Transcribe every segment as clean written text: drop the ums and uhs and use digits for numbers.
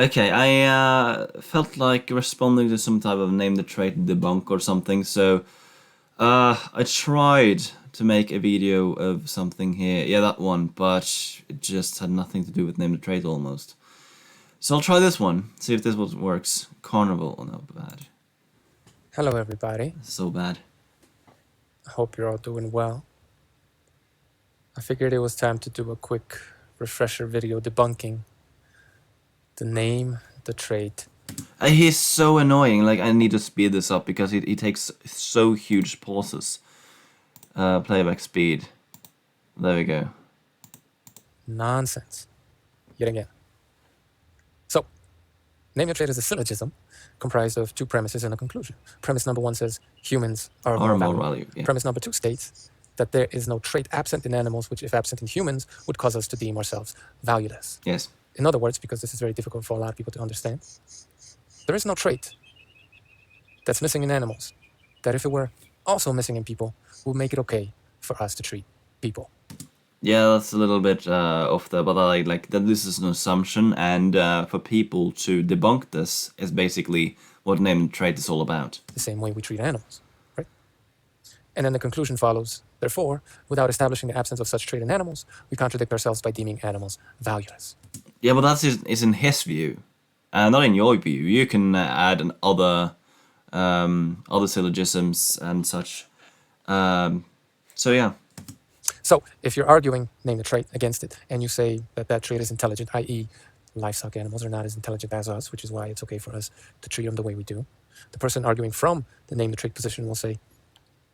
Okay, I felt like responding to some type of name the trait debunk or something, so I tried to make a video of something here. Yeah, that one, but it just had nothing to do with name the trait almost. So I'll try this one, see if this one works. Carnival, oh no, bad. Hello, everybody. So bad. I hope you're all doing well. I figured it was time to do a quick refresher video debunking the name, the trait. He's so annoying, like I need to speed this up because he takes so huge pauses. Playback speed. There we go. Nonsense. Yet again. So, name your trait is a syllogism comprised of two premises and a conclusion. Premise number one says humans are of Or moral more value. value, yeah. Premise number two states that there is no trait absent in animals which, if absent in humans, would cause us to deem ourselves valueless. Yes. In other words, because this is very difficult for a lot of people to understand, there is no trait that's missing in animals that, if it were also missing in people, would make it okay for us to treat people. Yeah, that's a little bit off there, but I like that this is an assumption, and for people to debunk this is basically what name and trait is all about. The same way we treat animals, right? And then the conclusion follows. Therefore, without establishing the absence of such trait in animals, we contradict ourselves by deeming animals valueless. Yeah, but that's is in his view, not in your view. You can add an other syllogisms and such. So yeah. So, if you're arguing name the trait against it, and you say that that trait is intelligent, i.e., livestock animals are not as intelligent as us, which is why it's okay for us to treat them the way we do, the person arguing from the name the trait position will say,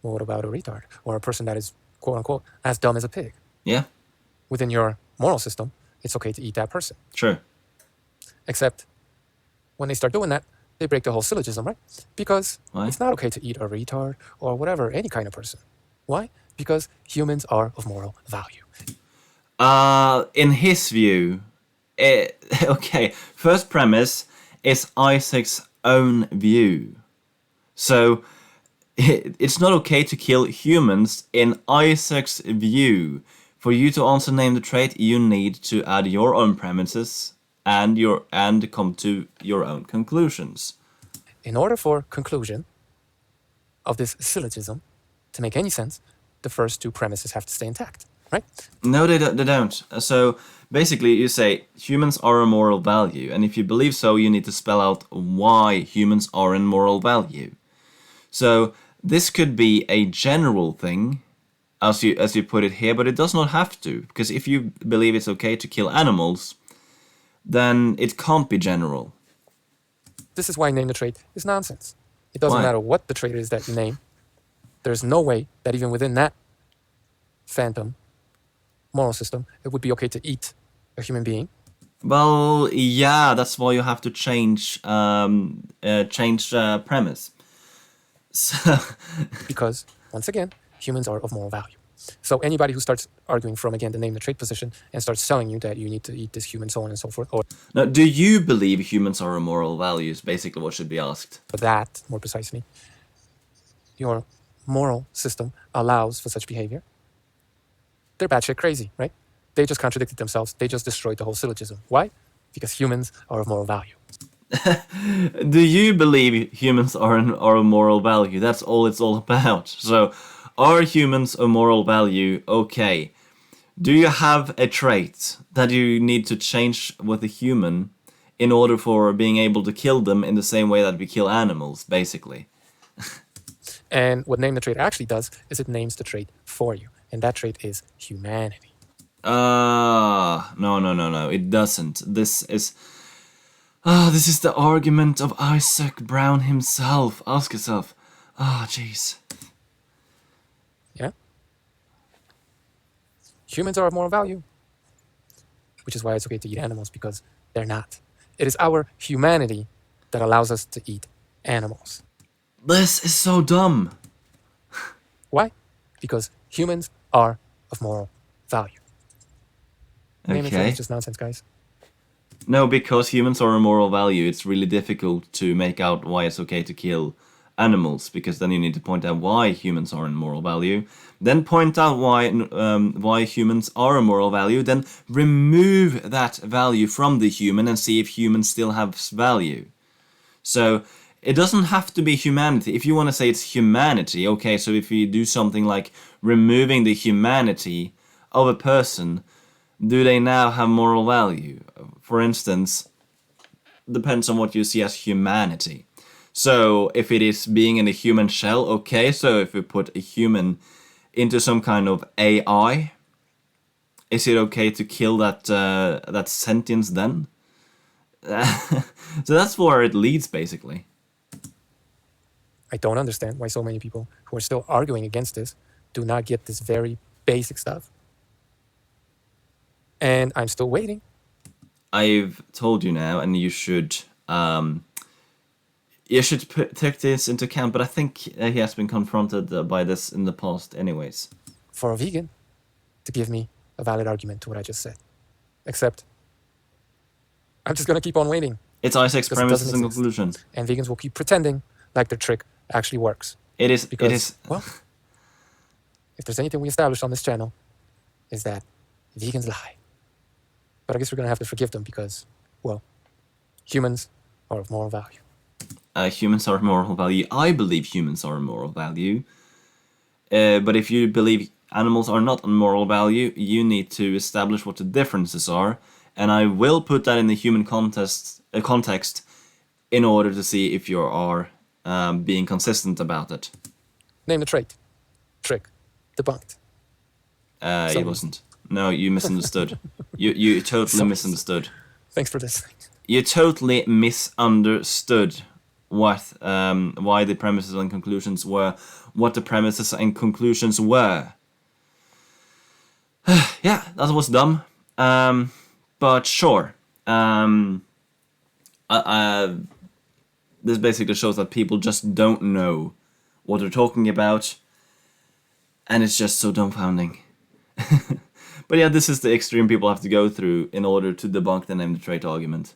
well, what about a retard? Or a person that is, quote unquote, as dumb as a pig? Yeah. Within your moral system, it's okay to eat that person. Sure. Except when they start doing that, they break the whole syllogism, right? Because Why? it's not okay to eat a retard or whatever, any kind of person. Why? Because humans are of moral value. In his view, okay, first premise is Isaac's own view. So, it's not okay to kill humans in Isaac's view. For you to answer name the trait, you need to add your own premises and come to your own conclusions. In order for conclusion of this syllogism to make any sense, the first two premises have to stay intact, right? No, they don't. So basically, you say humans are a moral value, and if you believe so, you need to spell out why humans are in moral value. So this could be a general thing, as you put it here, but it does not have to, because if you believe it's okay to kill animals, then it can't be general. This is why name the trait is nonsense. It doesn't Why? matter what the trait is that you name. There's no way that even within that phantom moral system, it would be okay to eat a human being. Well, yeah, that's why you have to change premise. So Because, once again, humans are of moral value. So anybody who starts arguing from, again, the name the trait position and starts telling you that you need to eat this human, so on and so forth, or now, do you believe humans are a moral value? Is basically what should be asked. that, more precisely, your moral system allows for such behavior, they're batshit crazy, right? They just contradicted themselves. They just destroyed the whole syllogism. Why? Because humans are of moral value. Do you believe humans are a moral value? That's all it's all about. So, are humans a moral value? Okay. Do you have a trait that you need to change with a human in order for being able to kill them in the same way that we kill animals, basically? And what name the trait actually does is it names the trait for you. And that trait is humanity. No, it doesn't. This is the argument of Isaac Brown himself. Ask yourself. Jeez. Yeah? Humans are of moral value. Which is why it's okay to eat animals, because they're not. It is our humanity that allows us to eat animals. This is so dumb. Why? Because humans are of moral value. Name and trait Okay. is just nonsense, guys. No, because humans are a moral value, it's really difficult to make out why it's okay to kill animals, because then you need to point out why humans are in moral value. Then point out why humans are a moral value. Then remove that value from the human and see if humans still have value. So it doesn't have to be humanity. If you want to say it's humanity, okay, so if you do something like removing the humanity of a person, do they now have moral value? For instance, depends on what you see as humanity. So if it is being in a human shell, okay, so if we put a human into some kind of AI, is it okay to kill that sentience then? So that's where it leads, basically. I don't understand why so many people who are still arguing against this do not get this very basic stuff. And I'm still waiting. I've told you now, and you should take this into account. But I think he has been confronted by this in the past, anyways. For a vegan to give me a valid argument to what I just said. Except, I'm just gonna keep on waiting. It's Isaac's Because it premises doesn't and exist. conclusions. And vegans will keep pretending like their trick actually works. It is. Because, It is. well, if there's anything we established on this channel, is that vegans lie. But I guess we're gonna have to forgive them because, well, humans are of moral value. Humans are of moral value. I believe humans are of moral value. But if you believe animals are not of moral value, you need to establish what the differences are. And I will put that in the human context in order to see if you are being consistent about it. Name the trait. Trick. Debunked. It wasn't. No, you misunderstood. you totally misunderstood. Thanks for listening. You totally misunderstood what why the premises and conclusions were what the premises and conclusions were. Yeah, that was dumb. But sure. This basically shows that people just don't know what they're talking about, and it's just so dumbfounding. But yeah, this is the extreme people have to go through in order to debunk the name the trait argument.